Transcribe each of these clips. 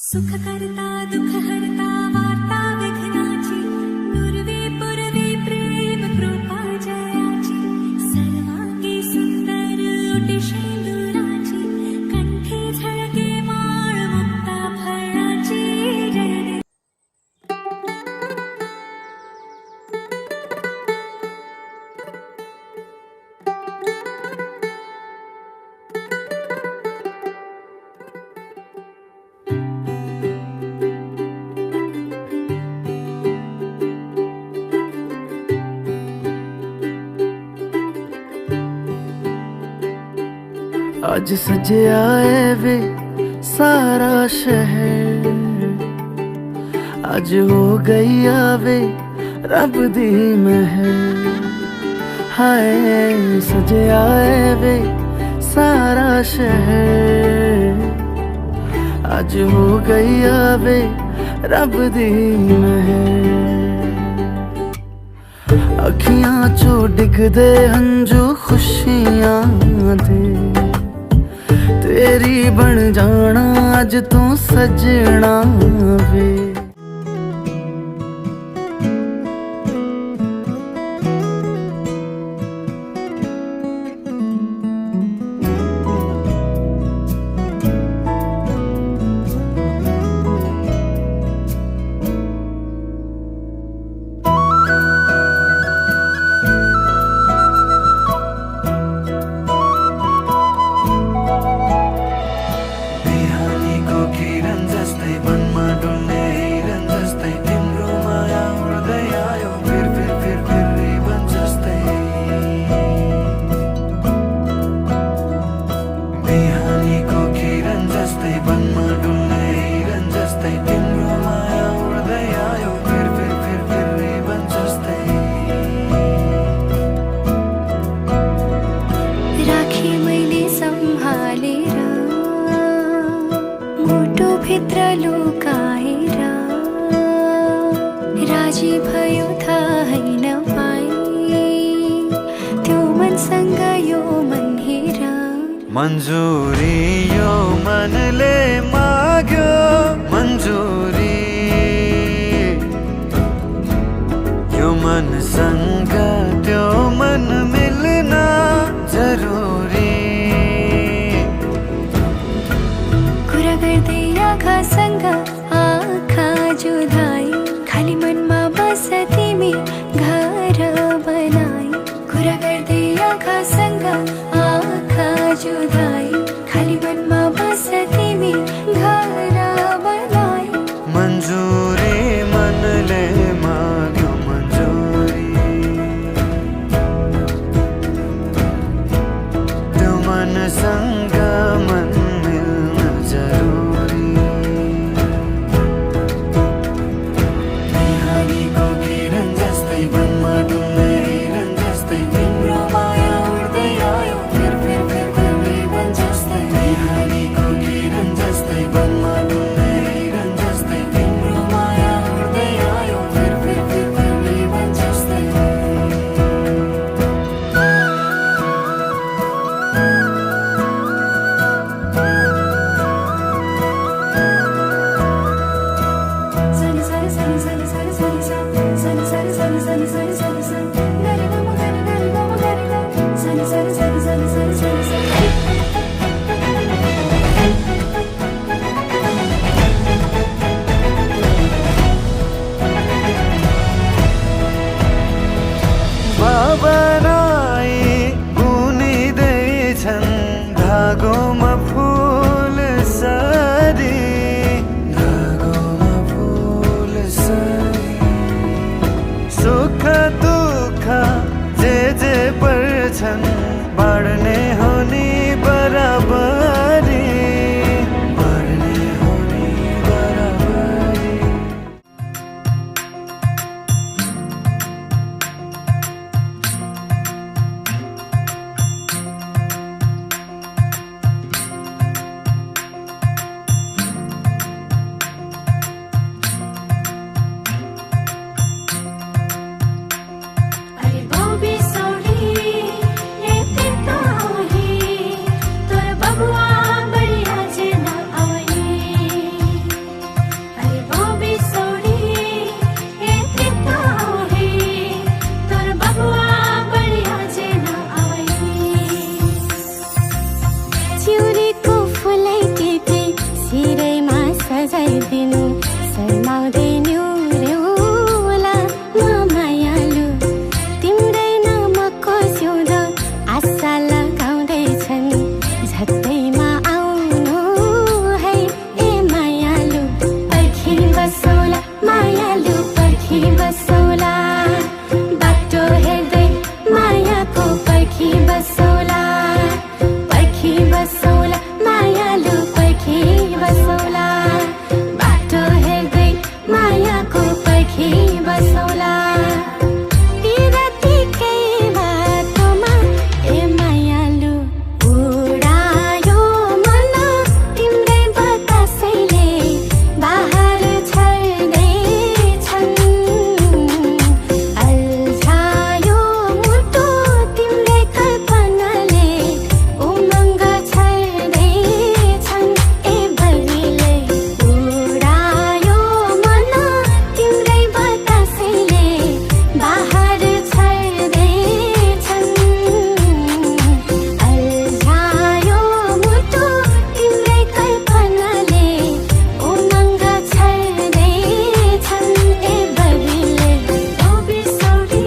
सुख करता दुख हरता वार्ता विघ्नाची नुरवी पुरवी प्रेम कृपा जयाची सर्वांगी सुंदर ओटी शेंदुराची कंठी झळके माळ मुक्ता फळाची जय देव। आज सजया है वे सारा शहर, आज हो गई आवे रब दी महर। हाय सजया है वे सारा शहर, आज हो गई आवे रब दी महर। अखियां चो डिगदे हंजू खुशियां दे, तेरी बन जाना अज तू सजना वे। भित्र लुकाएर राजी भयो थाहै नपाई त्यो मनसँग यो मन हेर। मंजूरी यो मनले माग्यो मंजूरी, यो मनसँग त्यो मन मिल्न जरुरी। कुरा गर्दै आँखासँग आँखा जुधाई, खाली मनमा बस तिमी घर बनाई। कुरा गर्दै आँखासँग आँखा जुधाई, खाली मनमा बस तिमी बिर्साइदिनु शर्माउँदैन्यु रेउला म मायालु तिम्रै नामको सिउँदो आशा लगाउँदैछन् झट्टैमा आउनु है ए मायालु पर्खी बसौला मायालु पर्खी बसौला बाटो हेर्दै मायाको पर्खी बसौला पर्खी बसौला मायालु पर्खी बसौला बाटो हेर्दै मायाको पर्खी बसौला बिरातीकै बाटोमा ए मायालु उडायो मन तिम्रै बतासैले बाहर छर्दैछन् अल्झायो मुटु तिम्रै कल्पनाले उमङ्ग छर्दैछन् ए भरिले उडायो मन तिम्रै बतासैले बाहर छर्दैछन् अल्झायो मुटु तिम्रै कल्पनाले उमङ्ग छर्दैछन् ए भरिले ओ बिसौरी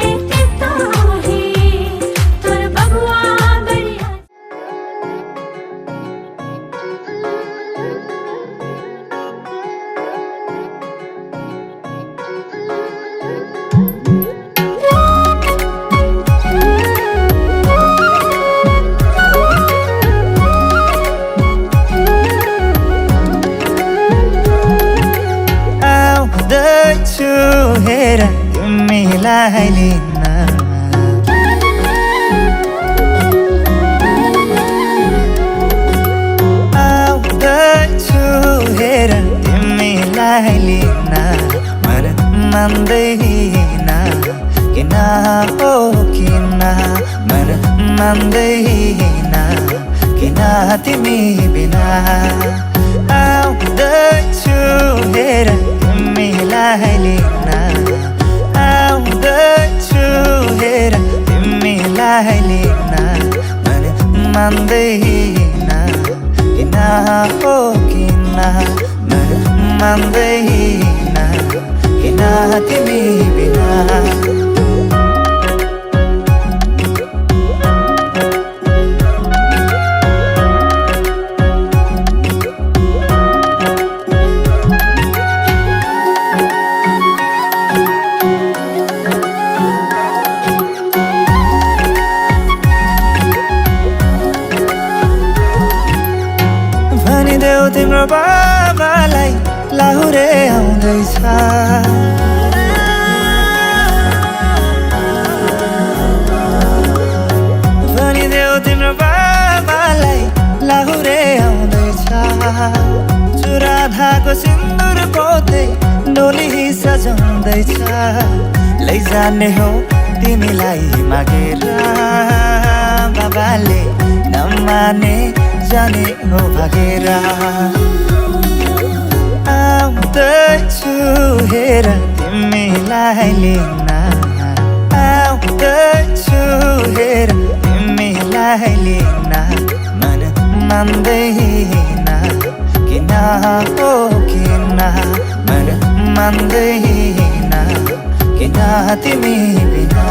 ए त्यस्तो हे तोर बबुआ बढिया आउँदैछु हेर तिमीलाई लिन आउँदैछु हेर तिमीलाई लिन मन मान्दैन किन हो किन मन मान्दैन किन तिमी बिना आउँदैछु हेर तिमीलाई लिन आउँदैछु हेर तिमीलाई लिन मन मान्दैन किन हो किन मन मान्दैन किन तिमी बिना भनिदेऊ तिम्रो बाबालाई लाहुरे आउँदैछ भनिदेऊ तिम्रो बाबालाई लाहुरे आउँदैछ चुराधाको सिन्दुर पोते डोली सजाउँदैछ लैजाने हो तिमीलाई मागेर बाबाले नमाने जाने हो भागेर आउँदैछु हेर तिमीलाई लिन आउँदैछु हेर तिमीलाई लिन मन मान्दैन किन हो किन मन मान्दैन किन तिमी बिना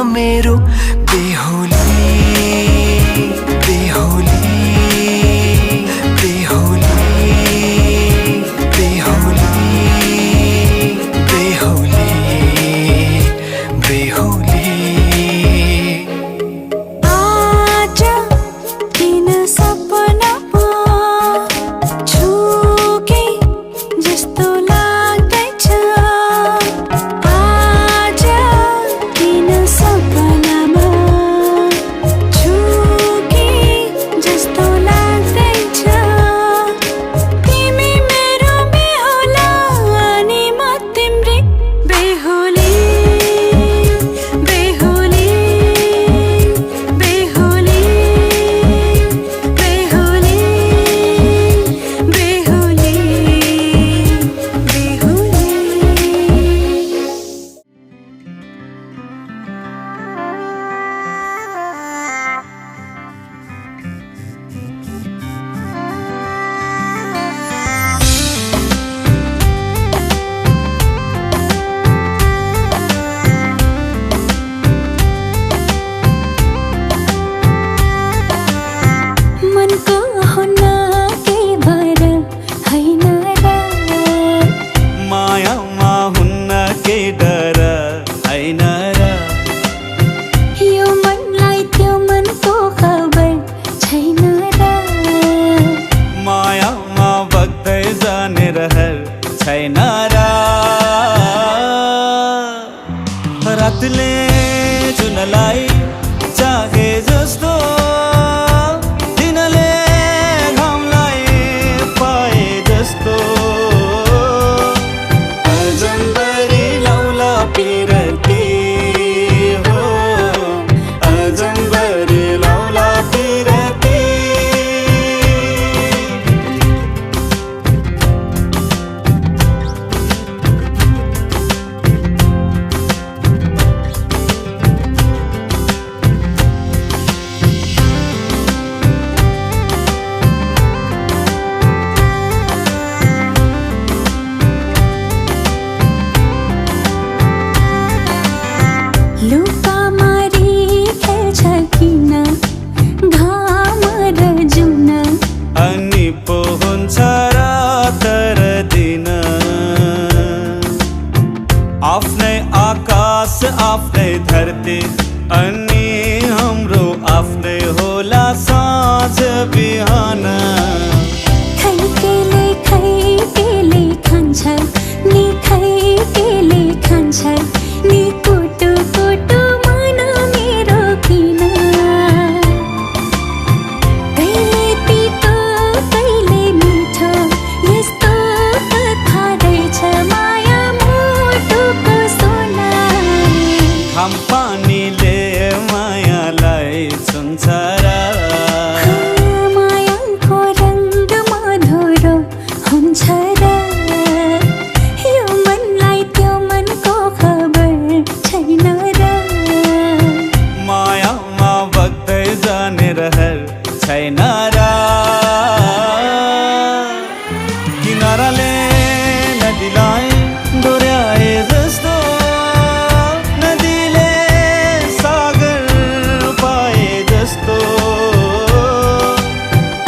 मेरो बेहोली बेहोली बेहोली बेहोली बेहोली बेहोली आज किन सपनामा छुके जस्तो लाग्दैछ आज किन सपनामा छुके जस्तो लाग्दैछ तिमी मेरो बेहुला अनि म तिम्रै बेहुली बेहुली बेहुली बेहुली बेहुली मनको हुना के भर हैन र मायामा हुन्न के डर हैन र यो मनलाई त्यो मनको खबर छैन र मायामा बग्दै जाने रहर छैन र रातले जुनलाई चाहे जस्तो दिनले घामलाई पाए जस्तो अजम्बरी लौला पिरती हो अजम्बरी लौला पिरती लुका मारी खेल्छ किन घाम र जुन अनि पो हुन्छ रात र दिन आफ्नै आकाश आफ्नै धरती अनि हाम्रो आफ्नै होला साँझ बिहान खैकेले खान्छ नि खान्छ नि कुटु कुटु मन मेरो किन कहिले तितो कहिले मिठो यस्तो कथा रहेछ माया मुटुको सोना घाम पानीले मायालाई छुन्छ र मायाको रङ्ग मधुरो हुन्छ र यो मनलाई त्यो मनको खबर छैन र मायामा बग्दै जाने रहर छैन र किनाराले नदीलाई डोर्याए जस्तो नदीले सागर पाए जस्तो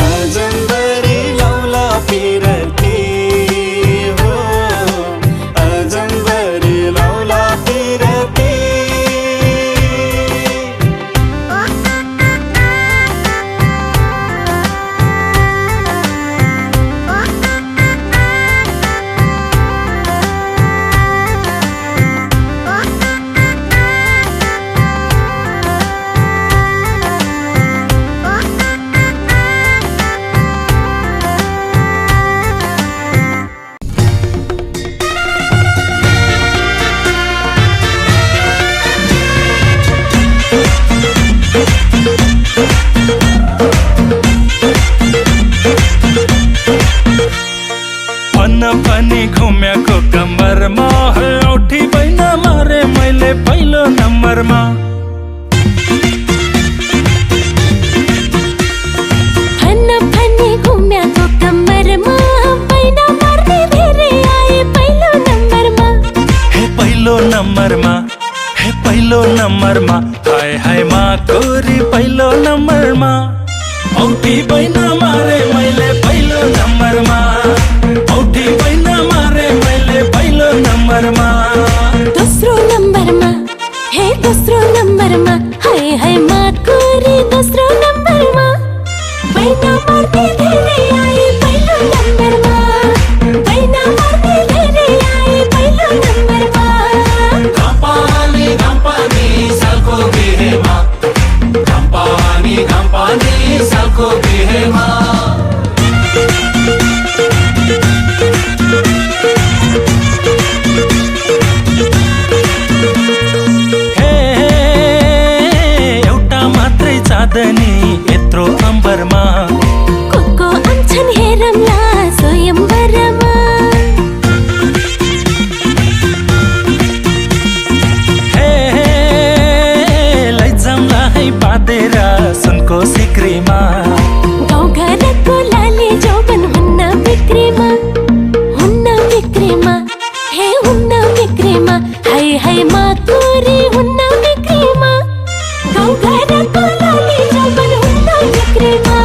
अजम्बरी लौला पिरती हो अजम्बरी लौला पिरती पनि घुमेको कम्मरमा औठी बैन मारे मैले पहिलो नम्बरमा फनी घुमेको कम्मरमा बैन मार्ने धेरै आए पहिलो नम्बरमा हे पहिलो नम्बरमा हे पहिलो नम्बरमा हाय हाय माकुरी पहिलो नम्बरमा औठी बैन मारे मैले पहिलो नम्बरमा औठी बैन मारे मैले पहिलो नम्बरमा दोस्रो नम्बरमा हे दोस्रो नम्बरमा हाय हाय माकुरी दोस्रो नम्बरमा बैन मार्ने धेरै आए पहिलो नम्बरमा बैन मार्ने धेरै आए पहिलो नम्बरमा घम्पानी सालको बिहेमा घम्पानी सालको बिहेमा हे एउटा मात्रै चाँदनी यत्रो अम्बरमा को आउँछन् हेरौँला स्वयम्वरमा हे लैजाउँला है बाँधेर सुनको सिक्रीमा गाउँघरको लाली जौवन हुन्न बिक्रीमा हे हुन्न बिक्रीमा हाय हाय माकुरी हुन्न बिक्रीमा गाउँघरको लाली जौवन हुन्न बिक्रीमा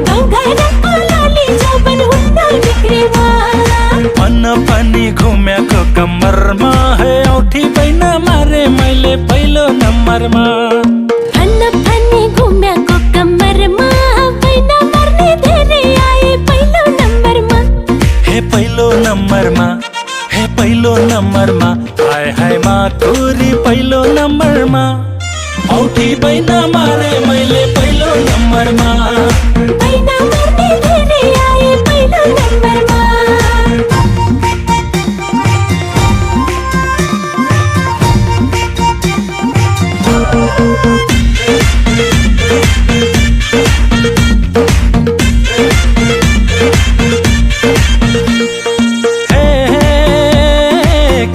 गाउँघरको लाली जौवन हुन्न बिक्रीमा अन्न पनि घुम्याको कम्मरमा है औठी बैन मारे मैले पहिलो नम्बरमा अन्न पनि घुम्याको कम्मरमा बैन मर्ने धेरै आए पहिलो नम्बरमा हे पहिलो नम्बरमा हे पहिलो नम्बरमा हाय हाय माकुरी पहिलो नम्बरमा औठी बैन मारे मैले पहिलो नम्बरमा बैन मर्ने धेरै आए पहिलो नम्बरमा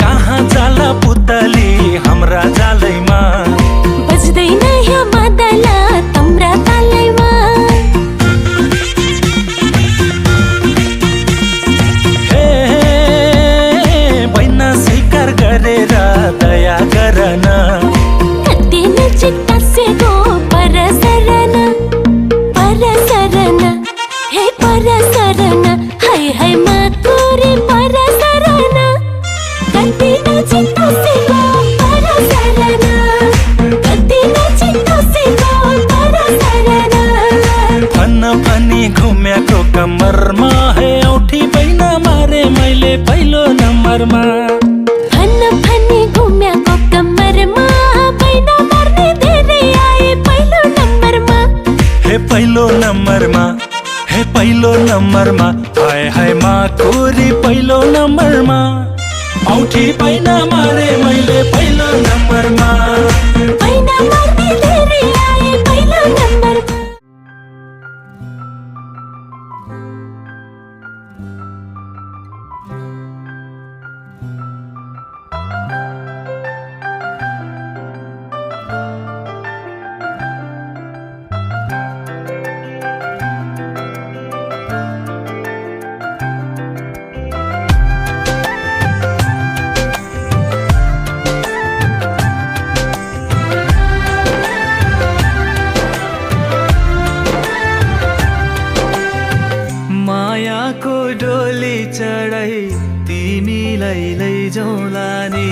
कहाँ जाला पुतली हाम्रा जालैमा बज्दैन यहाँ मादला तम्रा तालैमा हे बैना स्वीकार गरेर दया गरन कति नजिक बसेको परसरन हे परसरन हाय हाय माकुरी परसरन कति नजिक बसेको परसरन कति नजिक बसेको परसरन अन्न पनि घुम्याको कम्मरमा है औठी बैन मारे मैले पहिलो नम्बरमा अन्न पनि घुम्याको कम्मरमा बैन मर्ने धेरै आए पहिलो नम्बरमा हे पहिलो नम्बरमा हे पहिलो नम्बरमा हाय हाय माकुरी पहिलो नम्बरमा औठी बैन मारे मैले पहिलो नम्बरमा बैन मर्ने धेरै आए पहिलो नम्बरमा मायाको डोली चढाई तिमीलाई लैजाउँला नि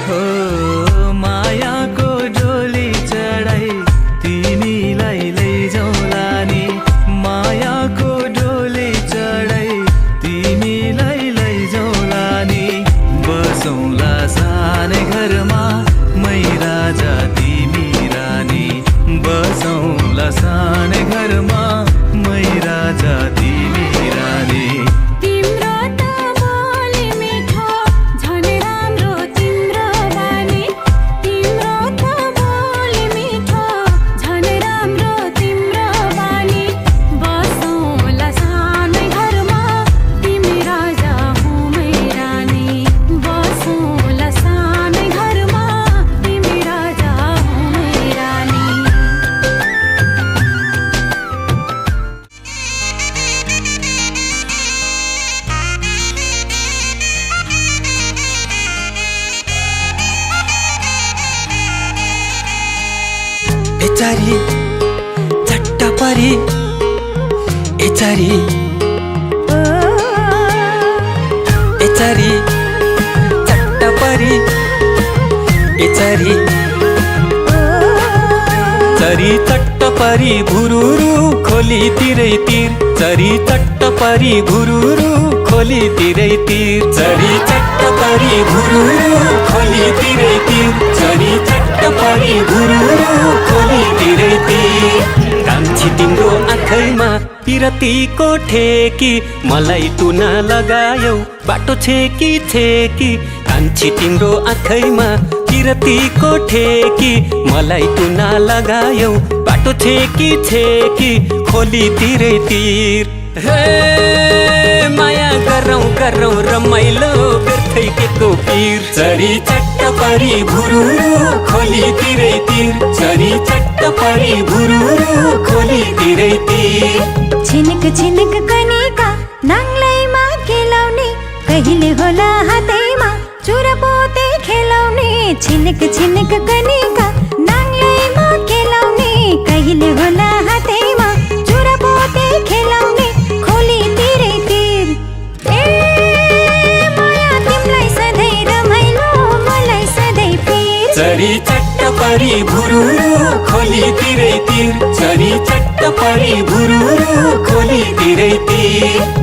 हो मायाको डोली चढाई तिमीलाई लैजाउँला नि मायाको डोली चढाई तिमीलाई लैजाउँला नि बसौँला सानै घरमा मै राजा तिमी रानी बसौँला सानै घरमा मै राजा तिमी रानी तिम्रो परी एचरी एचरी चट्ट परी एचरी चरी चट्ट परी भुरुरु खोली तिरै तिर चरी चट्ट परी भुरुरु खोली तिरै तिर चरी चट्ट परी भुरुरु खोली तिरै तिर चरी चट्ट परी भुरुरु खोली तिरै तिर कान्छी तिम्रो आँखैमा पिरतीको ठेकी मलाई टुना लगायौ बाटो छेकी छेकी कान्छी तिम्रो आँखैमा पिरतीको ठेकी मलाई टुना लगायौ बाटो छेकी छेकी खोली तिरै तिर हे माया गरौँ गरौँ रमाइलो व्यर्थै केको पीर चरी चट्ट परी भुरुरु खोली तिरै तिर चरी चट्ट परी भुरुरु खोली तिरै तिर छिनक छिनक कनिका नाङ्लैमा खेलाउने कहिले होला हातैमा चुरपोते खेलाउने छिनक छिनक कनिका नाङ्लैमा खेलाउने कहिले होला हातैमा चुरपोते खेलाउने खोली तिरै तिर ए माया तिमीलाई सधैँ रमाइलो मलाई सधैँ पीर चरी चट्ट परी भुरुरु खोली तिरै तिर चरी चट्ट परी भुरुरु खोली तिरै तिर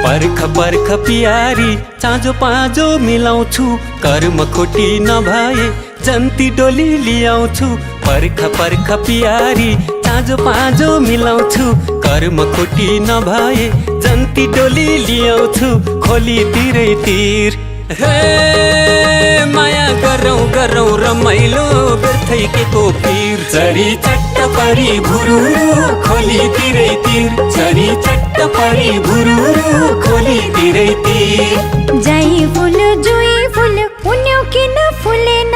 पर्ख पर्ख पियारी चाँजो पाँजो मिलाउँछु कर्म खोटी नभए जन्ती डोली लियाउँछु पर्ख पर्ख पियारी चाँजो पाँजो मिलाउँछु कर्म खोटी नभए जन्ती डोली लियाउँछु खोली तिरै तिर हे माया गरौँ गरौँ रमाइलो व्यर्थै केको पीर चरी चट्ट परी भुरुरु खोली तिरै तिर चरी चट्ट परी भुरुरु खोली तिरै तिर जाई फुल जुई फुल उन्यौ किन फुलेन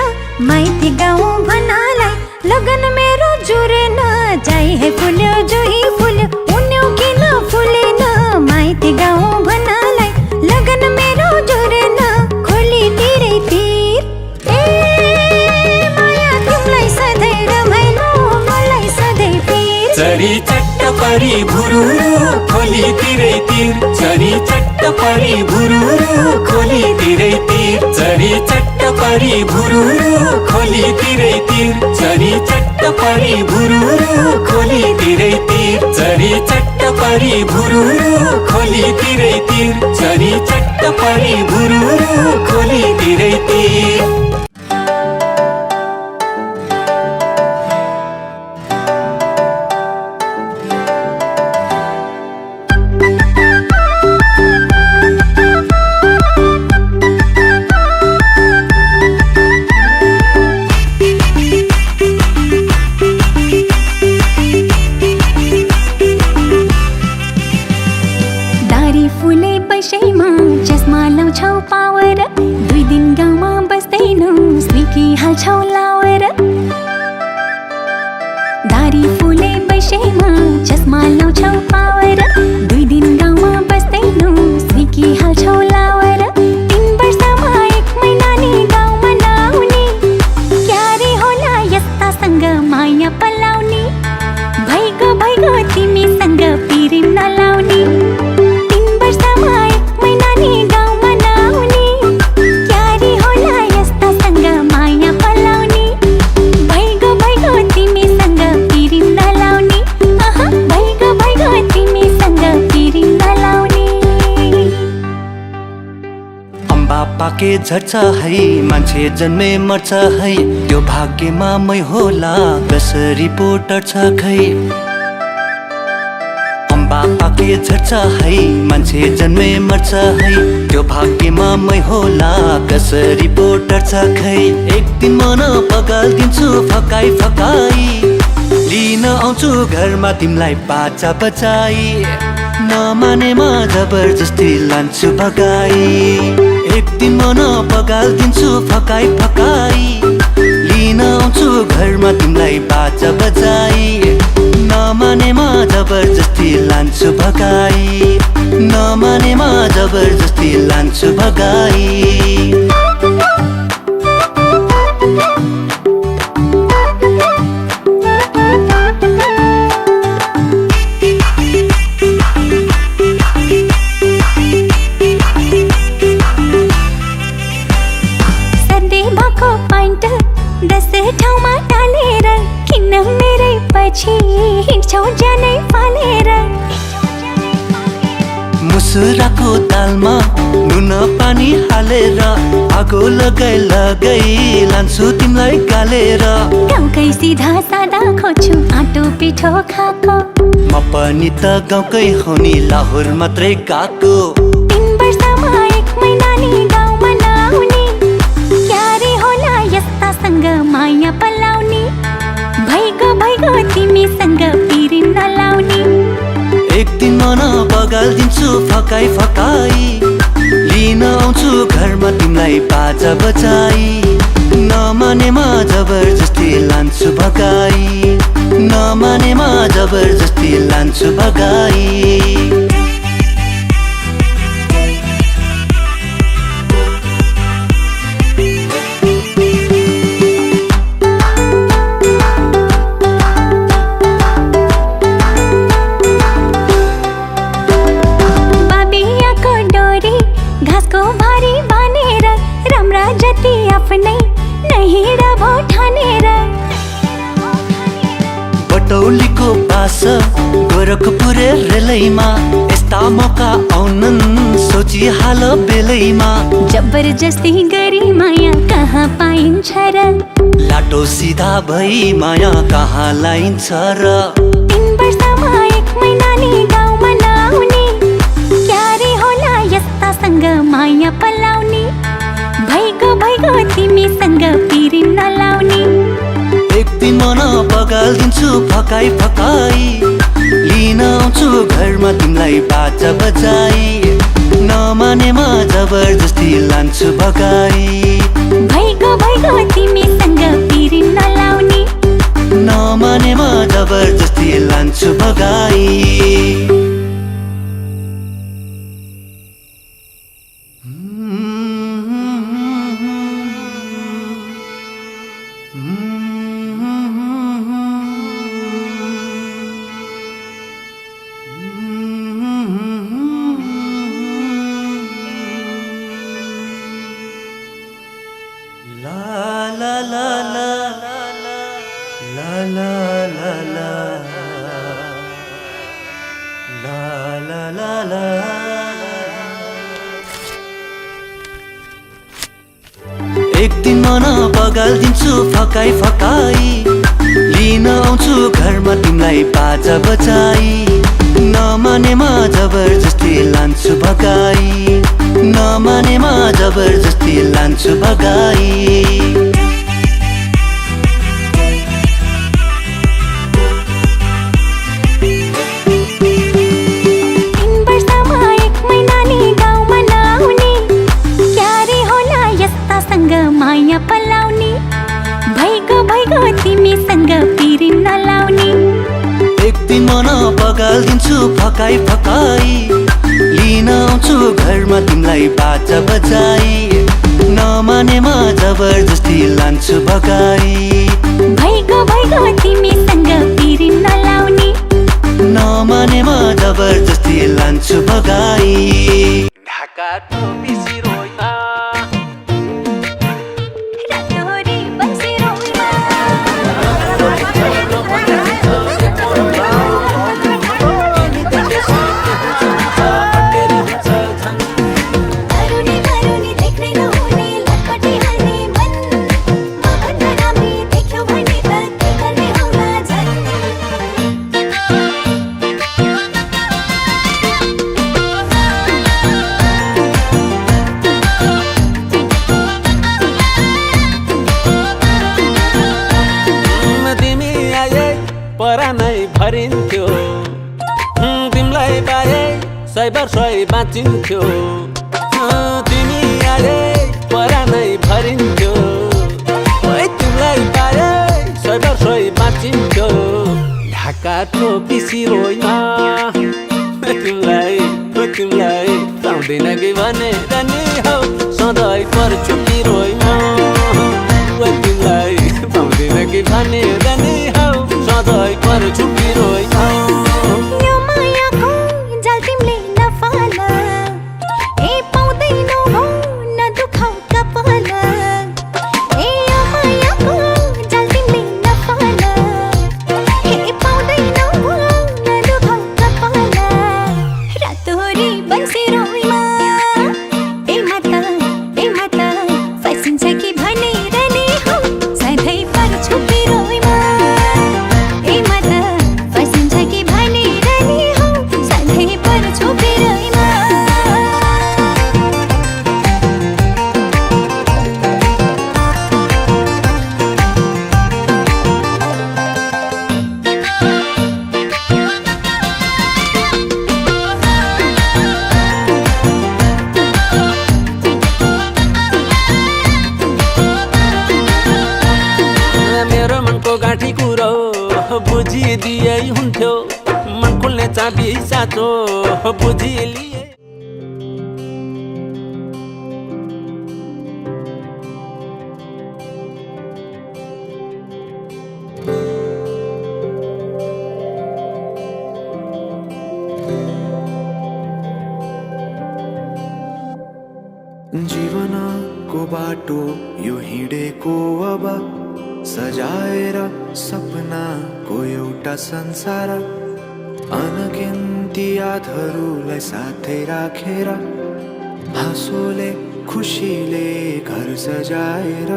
माइती गाउँ भनालाई लगन मेरो जुरेन जाई है फुल जुई फुल उन्यौ किन फुलेन माइती गाउँ भनालाई लगन मेरो जुरेन खोली तिरै तिर ए माया तिमीलाई सधैँ रमाइलो मलाई सधैँ पीर चरी चट्ट परी भुरुरु खोली तिरै तिर चरी चट्ट परी भुरुरु खोली तिरै तिर चरी चट्ट परी भुरुरु खोली तिरै तिर चरी चट्ट परी भुरुरु खोली तिरै तिर चरी चट्ट परी भुरुरु खोली तिरै तिर चरी चट्ट परी भुरुरु खोली तिरै तिर दारी फुले पैसैमा चस्मा लाउँछौ पावर 2 दिन गाउँमा बस्दैनौ स्निकी हाल्छौ लावर दारी फुले पैसैमा चस्मा लाउँछौ पावर 2 दिन गाउँमा बस्दैनौ स्निकी हाल्छौ लावर 3 वर्षमा 1 महिना नि गाउँमा नआउने क्यारे होला यस्तासँग माया पलाउने भइगो भइगो तिमीसँग पिरिम नलाउने पाके झर्छ है मान्छे जन्मे मर्छ है त्यो भाग्यमा मै होला कसरी पो टर्छ खै अम्बा पाके झर्छ है मान्छे जन्मे मर्छ है त्यो भाग्यमा मै होला कसरी पो टर्छ खै एक दिन मन पगाल्दिन्छु फकाई फकाई लिन आउँछु घरमा तिमीलाई बाचा बचाई नमानेमा जबरजस्ती लान्छु भगाई एक दिन मन पगाल्दिन्छु फकाई फकाई लिन आउँछु घरमा तिमीलाई बाजा बजाई नमानेमा जबरजस्ती लान्छु भगाई नमानेमा जबरजस्ती लान्छु भगाई ठाउँमा टालेर किन मेरै पछि हिँड्छौ ज्यानै फालेर मुसुराको दालमा नुन पानी हालेर आगो लगाई लगाई लान्छु तिमीलाई गालेर गाउँकै सिधा सादा खोज्छु आँटो पिठो खाएको म पनि त गाउँकै हो नि लाहोर मात्रै गएको 3 वर्षमा 1 महिना नि गाउँमा नआउने क्यारे होला यस्तासँग माया पलाउने भइगो तिमीसँग पिरिम नलाउने एक दिन मन पगाल्दिन्छु फकाई फकाई लिन आउँछु घरमा तिमीलाई बाजा बजाई नमानेमा जबरजस्ती लान्छु भगाई नमानेमा जबरजस्ती लान्छु भगाई बटौलीको पास गोरखपुर रेलैमा यस्ता मौका आउनन् सोचिहाल बेलैमा जबरजस्ती गरी माया कहाँ पाइन्छ र लाटो सिधा भई माया कहाँ लाइन्छ र 3 वर्षमा 1 महिना नि गाउँमा नआउने क्यारे होला यस्तासँग माया पलाउने भइगो तिमीसँग पिरिम नलाउने एक दिन मन पगाल्दिन्छु फकाई फकाई लिन आउँछु घरमा तिमीलाई बाजा बजाई नमानेमा जबरजस्ती लान्छु भगाई भइगो तिमीसँग पिरिम नलाउने नमानेमा जबरजस्ती लान्छु भगाई एक दिन मन पगाल्दिन्छु फकाई फकाई लिन आउँछु घरमा तिमीलाई बाजा बजाई नमानेमा जबरजस्ती लान्छु भगाई नमानेमा जबरजस्ती लान्छु भगाई माया पलाउने भइगो तिमीसँग पिरिम नलाउने एक दिन मन पगाल्दिन्छु फकाई फकाई लिन आउँछु घरमा तिमीलाई बाजा बजाई नमानेमा जबरजस्ती लान्छु भगाई भइगो तिमीसँग पिरिम नलाउने नमानेमा जबरजस्ती लान्छु भगाई ढाकाको मिसिरोइमा 100 वर्षै बाँचिन्थ्यो तिमी आए परानै भरिन्थ्यो ओइ तिमीलाई पाए 100 वर्षै बाँचिन्थ्यो ढाका टोपी सिरोइमा तिमीलाई पाउँदैन कि भनेर नि हौ सधैँ पर्छु पिरोइमा तिमीलाई पाउँदैन कि भनेर नि हौ सधैँ पर्छु पिरोइमा यो मायाको जाल तिमीले नफाल ए पाउँदैनौ हो नदुखाउ कपाल ए यो मायाको जाल तिमीले नफाल ए पाउँदैनौ हो नदुखाउ कपाल रातोरी बन्सिरोइमा ए माता फसिन्छ कि भनेर नि हौ सधैँ पर्छु पिरोइमा ए माता फसिन्छ कि भनेर नि हौ सधैँ पर्छु पिरोइमा मेरो मनको गाँठी कुरो बुझिदिए हुन्थ्यो मन खुल्ने चाबी साँचो बुझिलिए जीवनको बाटो यो हिँडेको अब सजाएर सपनाको एउटा संसार अनगिन्ती यादहरूलाई साथै राखेर हाँसोले खुसीले घर सजाएर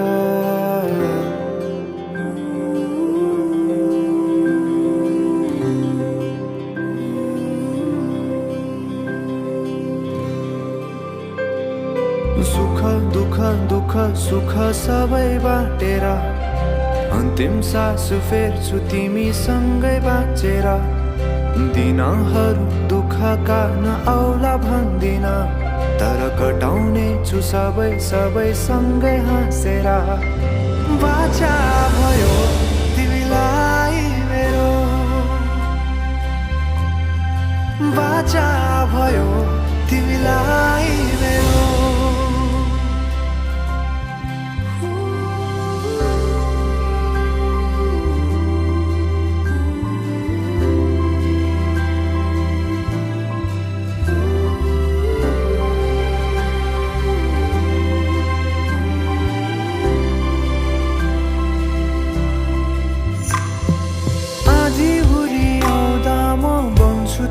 सुख दुःख सुख सबै बाटेर अन्तिम सास फेर्छु तिमीसँगै बाँचेर दिनहरू दुःखका नआउला भन्दिन तर कटाउने छु सबै सँगै हाँसेर बाचा भयो तिमीलाई मेरो बाचा भयो तिमीलाई मेरो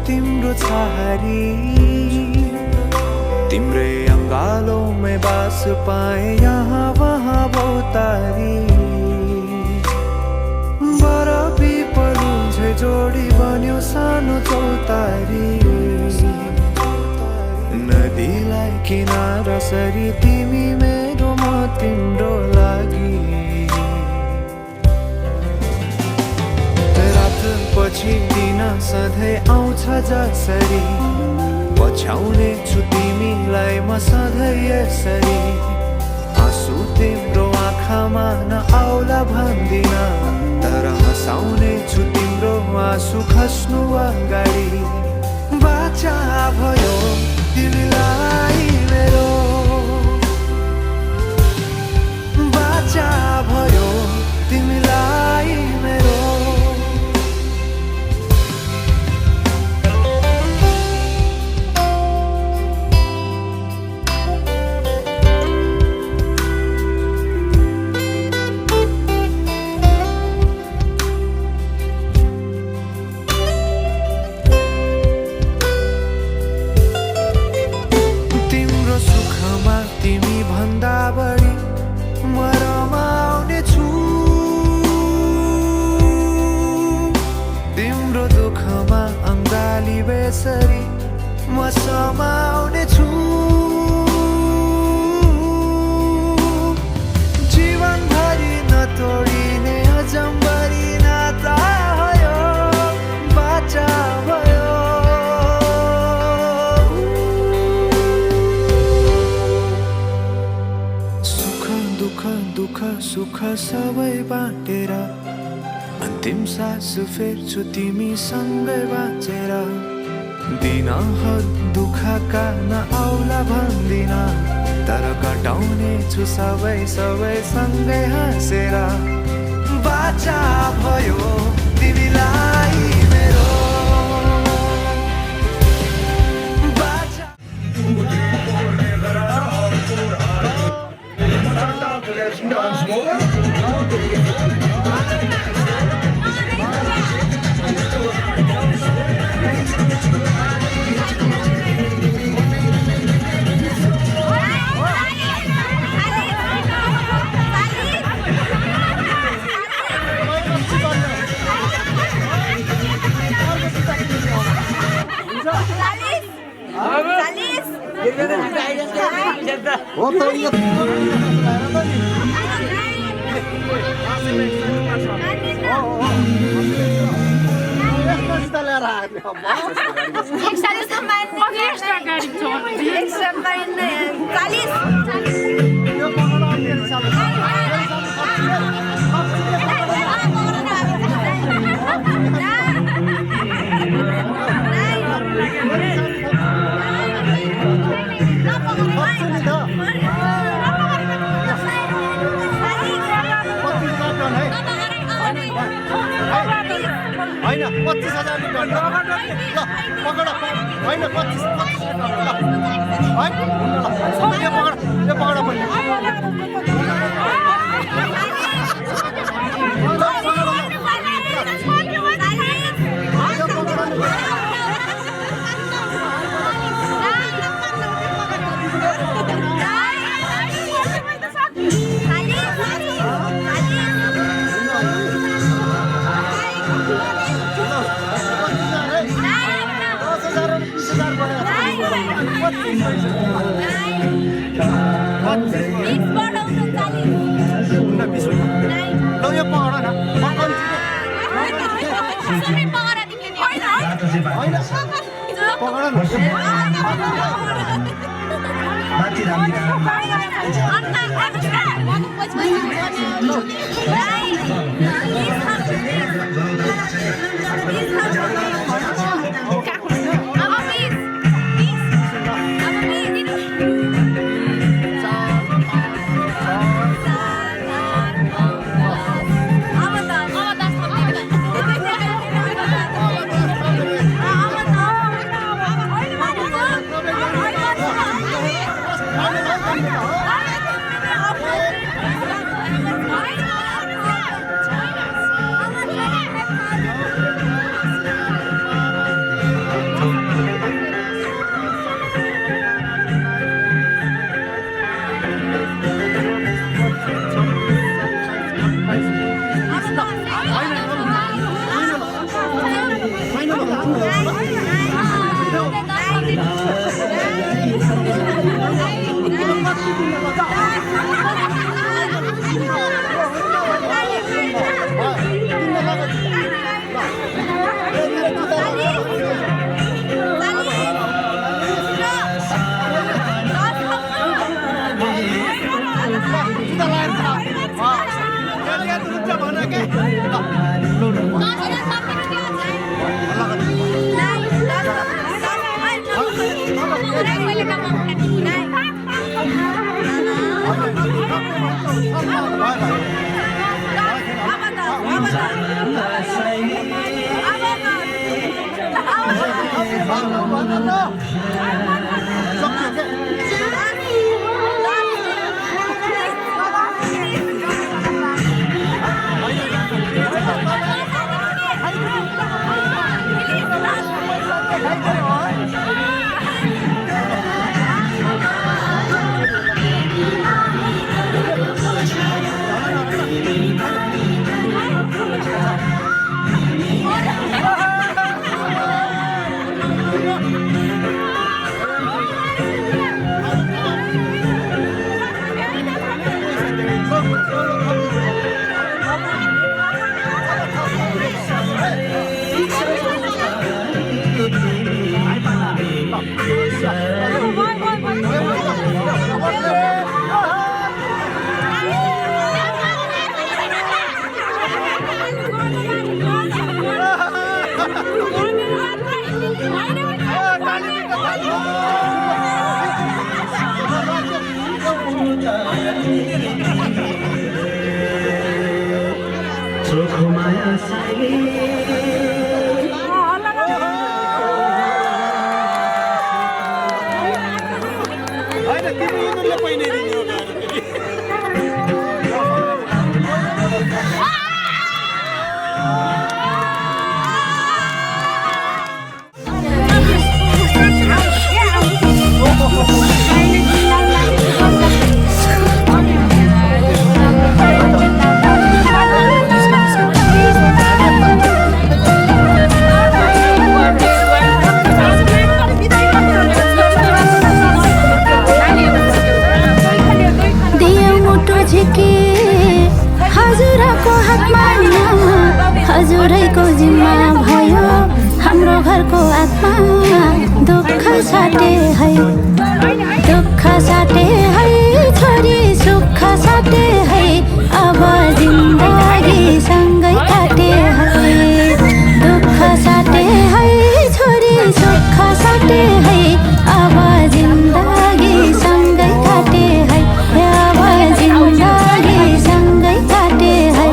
तिम्रो छहारी तिम्रै अङ्गालोमै बास पाए यहाँ वहाँ बहुतारी बरफी पलुझै जोडी बन्यो सानो चौतारी नदीलाई किनारा सरी तिमी मेरो म तिम्रो लागि पछि दिन सधैँ आउँछ जसरी पछ्याउने छु तिमीलाई म सधैँ यसरी आँसु तिम्रो आँखामा नआउला भन्दिन तर हँसाउने छु तिम्रो आँसु खस्नु अगाडि बाचा भयो तिमीलाई मेरो बाचा भयो तिमीलाई मेरो म समाउने छु जीवनभरि नतोडिने अजम्बरी नाता भयो बाचा भयो दुःख दुःख सुख सबै बाँटेर अन्तिम सास फेर्छु तिमीसँगै बाँचेर दिनहरू दुःखका नआउला भन्दिन तर कटाउने छु सबै सबै सँगै हाँसेर बाचा भयो तिमीलाई मेरो बाचा हजुरैको जिम्मा भयो हाम्रो घरको आत्मा दुःख साटे है दुःख साटे है छोरी सुख साटे है अब जिन्दगी सँगै काटे है दुःख साटे है छोरी सुख साटे है अब जिन्दगी सँगै काटे है अब जिन्दगी सँगै काटे है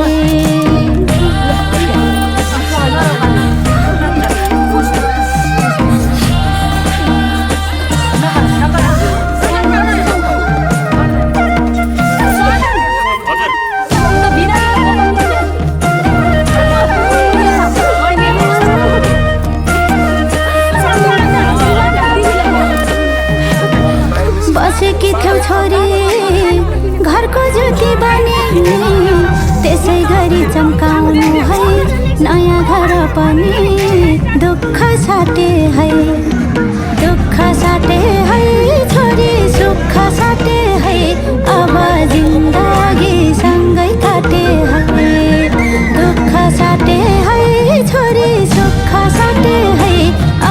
बसेकी थियौ छोरी घरको ज्योति बनी त्यसै गरी चम्काउनु है नयाँ घर पनि दुःख साटे है दुःख साटे है छोरी सुख साटे है अब जिन्दगी सँगै काटे है दुःख साटे है छोरी सुख साटे है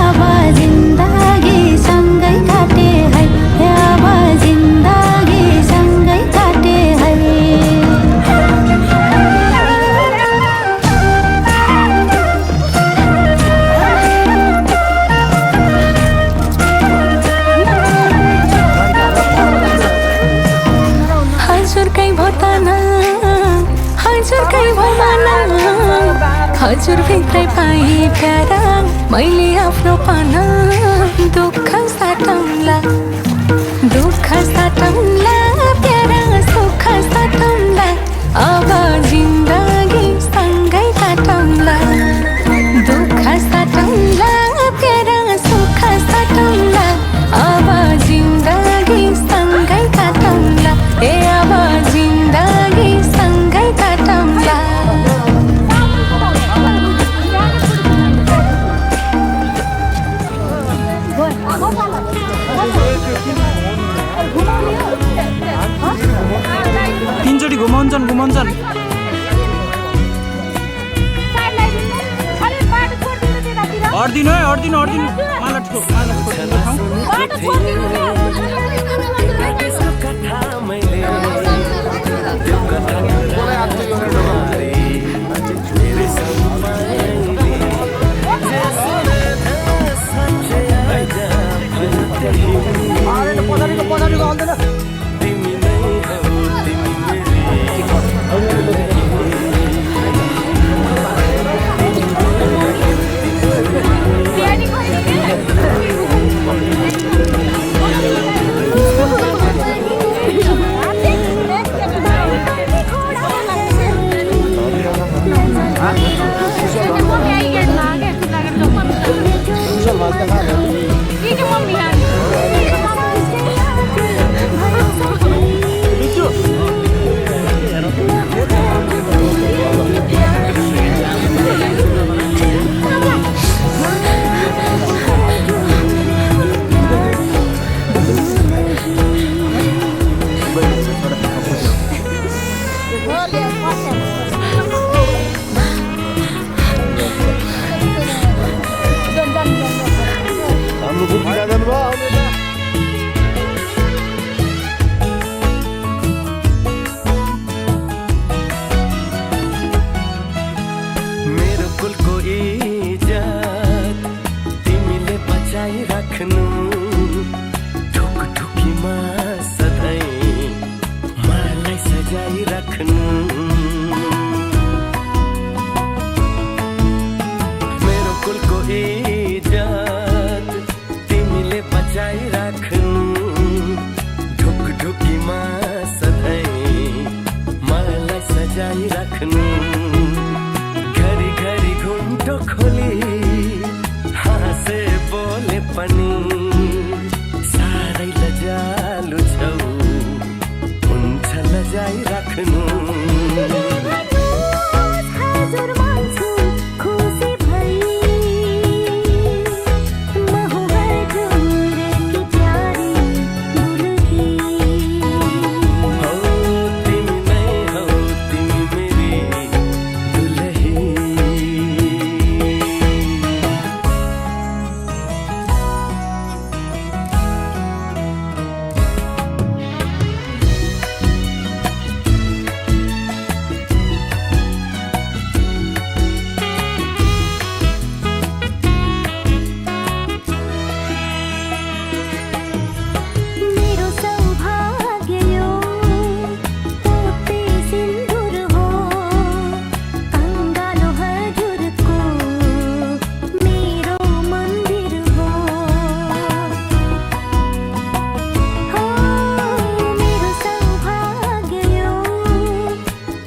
अब जिन्दगी सँगै काटे है अब जिन्दगी सँगै काटे है हजुरकै भोताना हजुरकै भोमाना हजुर भित्रै पाएँ प्यारा मैले आफ्नो पाना दुःख साटौँला प्यारा सुख साटौँला अब जिन्दगी सँगै काटौँला दुःख साटौँला प्यारा सुख साटौँला अब जिन्दगी सँगै काटौँला ए अब जिन्दगी सँगै काटौँला तीनचोटि घुमाउँछन् अर्दिनु है अर्दिनु देख्नु हजुर मान्छु खुसी भई म हो हजुरकी प्यारी दुलही हौ तिमी नै हौ तिमी मेरी दुलही मेरो सौभाग्य यो पोते सिन्दुर हो अङ्गालो हजुरको मेरो मन्दिर हो मेरो सौभाग्य यो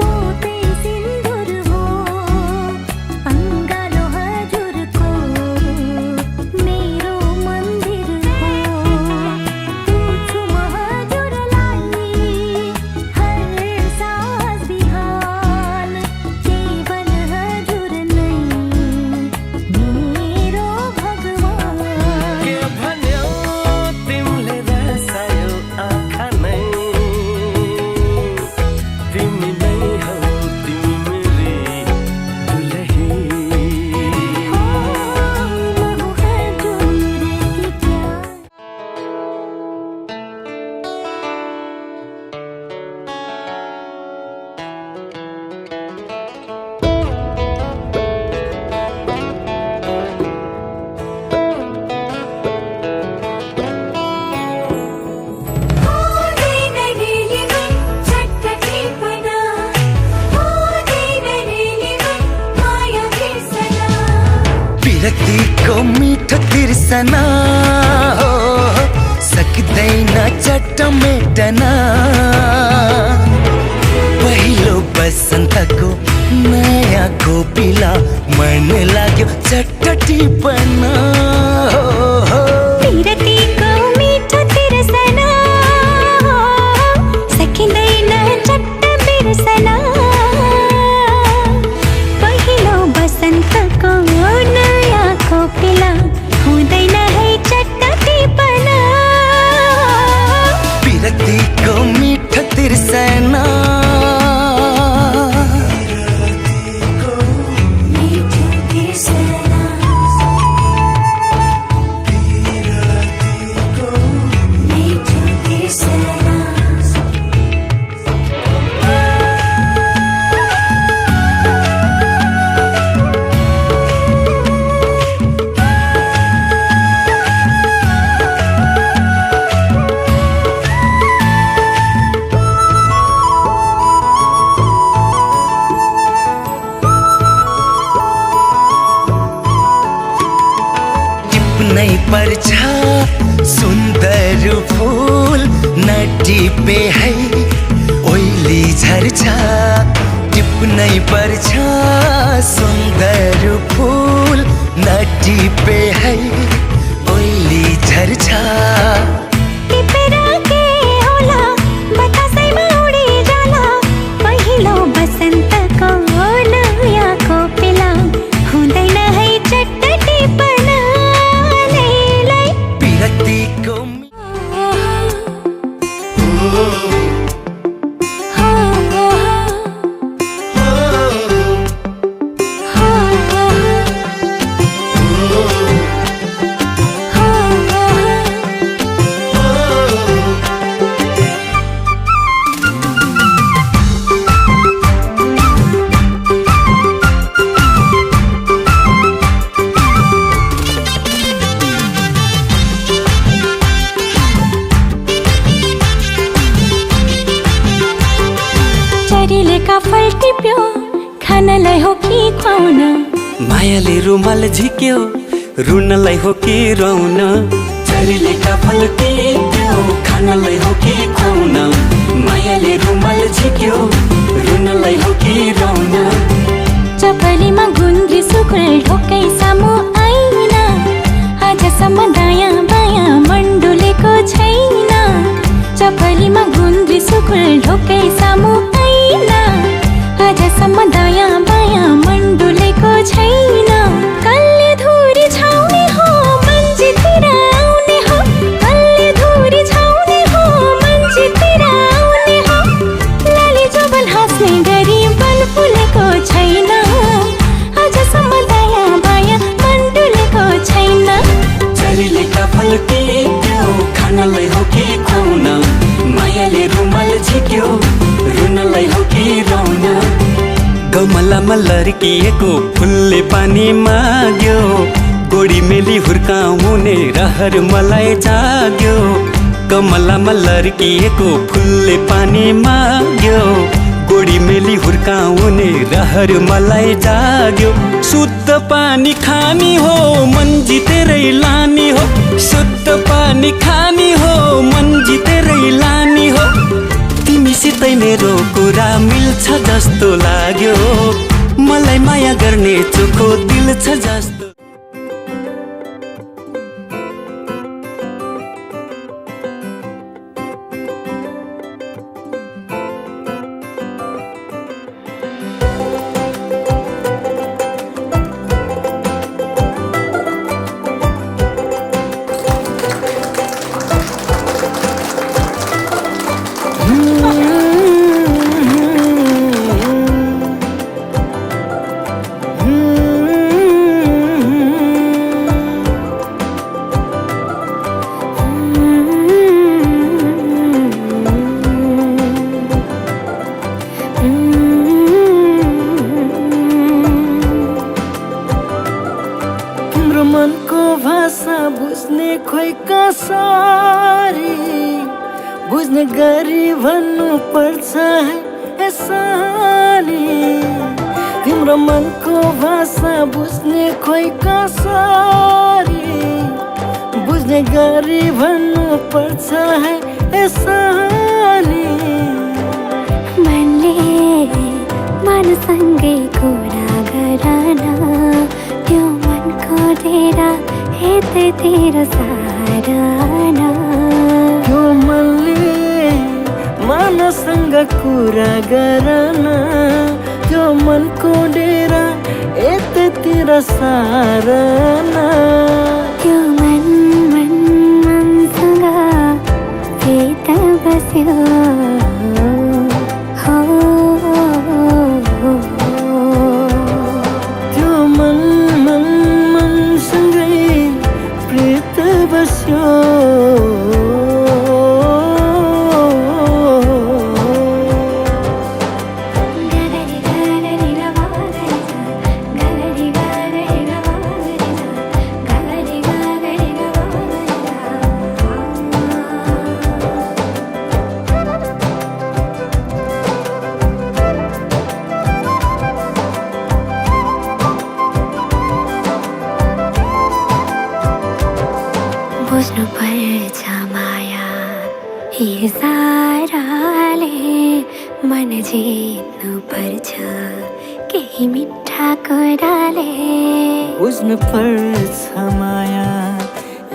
पोते सिन्दुर हो अङ्गालो हजुरको मेरो मन्दिर हो पूछु म हजुरलाई हर साँझ बिहान केवल हजुर नै मेरो भगवान के भन्यौ तिमीले रसायो आँखा नै तिमी नै हौ तिमी मेरी दुलही म हो हजुरकी प्यारी विरक्तिको मिठो तिर्सना हो सक्दैन चट्ट मेटना पहिलो बसन्तको नयाँ खोपिला मन लाग्यो चट्ट टिपना विरक्तिको मिठो तिर्सना सकिँदैन चट्ट बिर्सना पहिलो बसन्तको नयाँ खोपिला हुँदैन है चट्ट टिपना विरक्तिको मिठो तिर्सना मिठो तिर्सना मिठो तिर्सना टिप्नै पर्छ सुन्दर फूल नटिपे है ओइली झर्छ टिप्नै पर्छ सुन्दर फूल नटिपे है ओइली झर्छ टिपेर के होला बतासैमा उडी जाला पहिलो बसन्तको नयाँ खोपिला हुँदैन है चट्ट टिपना लैलै विरक्तिको चरीले काफल टिप्यो खानलाई हो कि खुवाउन मायाले रुमाल झिक्यो रुनलाई हो कि रुन चरीले काफल टिप्यो खानलाई हो कि खुवाउन मायाले रुमाल झिक्यो रुनलाई हो कि रुन चपलीमा गुन्द्री सुकुल ढोकै सामु आइन आजसम्म दायाँ बायाँ मण्डुलेको छैन चपलीमा गुन्द्री सुकुल ढोकै सामु आइन कमलामा लर्किएको फुलले पानी माग्यो गोडी मेली हुर्काउने रहर मलाई जाग्यो कमलामा लर्किएको फुलले पानी माग्यो गोडी मेली हुर्काउने रहर मलाई जाग्यो शुद्ध पानी खानी हो मन जितेरै लानी हो शुद्ध पानी खानी हो मन जितेरै लानी हो तिमीसितै मेरो कुरा मिल्छ जस्तो लाग्यो मलाई माया गर्ने चोखो दिल छ जस्तो मनको भाषा बुझ्ने खोइ कसरी बुझ्ने गरी भन्नु पर्छ है यसरी तिम्रो मनको भाषा बुझ्ने खोइ कसरी बुझ्ने गरी भन्नु पर्छ है यसरी मनले मनसँगै कुरा गरन त्यो मनको डेरा यतैतिर सारन त्यो मनले मनसँग कुरा गरन त्यो मनको डेरा यतैतिर सारन त्यो मनसँग प्रीत बस्यो बुझ्नु पर्छ माया यी साराले मन जित्नु पर्छ केही मिठा कुराले बुझ्नु पर्छ माया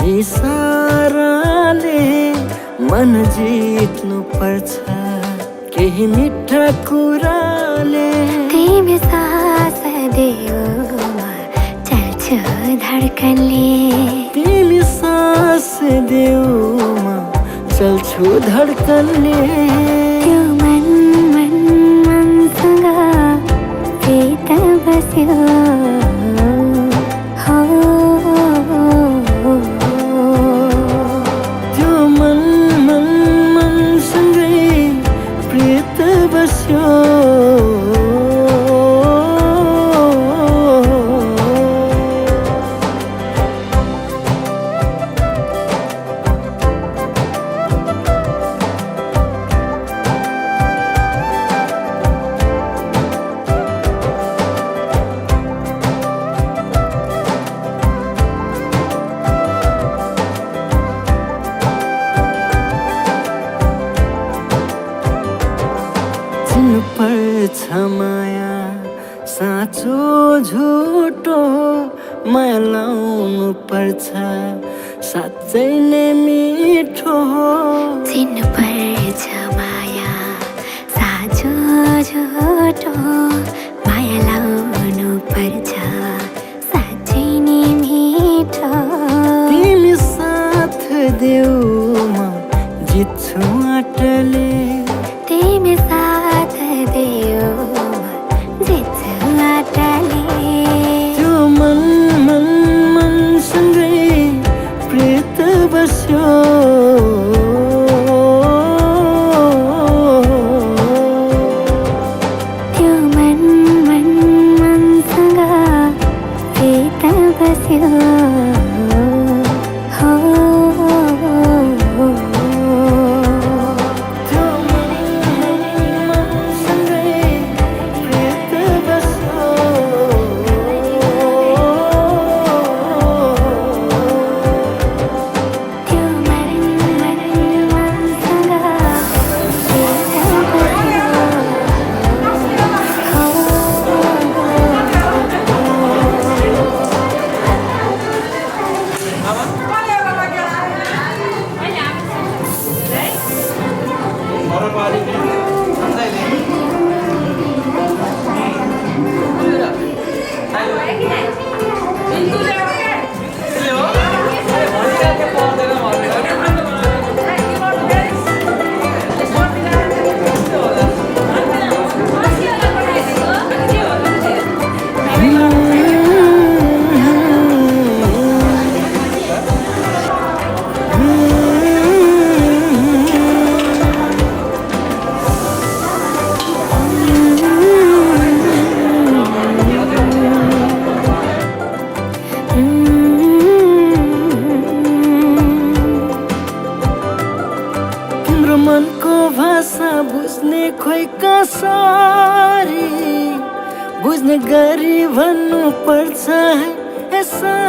यी साराले मन जित्नु पर्छ केही मिठा कुराले तिमी सास देउमा चल्छ धड्कनले तिमी सास देउमा चल्छु धड्कनले त्यो मनसँग प्रीत बस्यो त्यो मनसँगै प्रीत बस्यो पर्छ माया साँचो झुटो माया लाउनु पर्छ साँच्चै नै मिठो चिन्नु पर्छ माया साँचो झुटो माया लाउनु पर्छ साँच्चै नै मिठो तिमी साथ देउमा जित्छु आँटले तिमी साथ देउमा जित्छु आँटले त्यो मनसँगै प्रीत बस्यो गरी भन्नु पर्छ है साँचो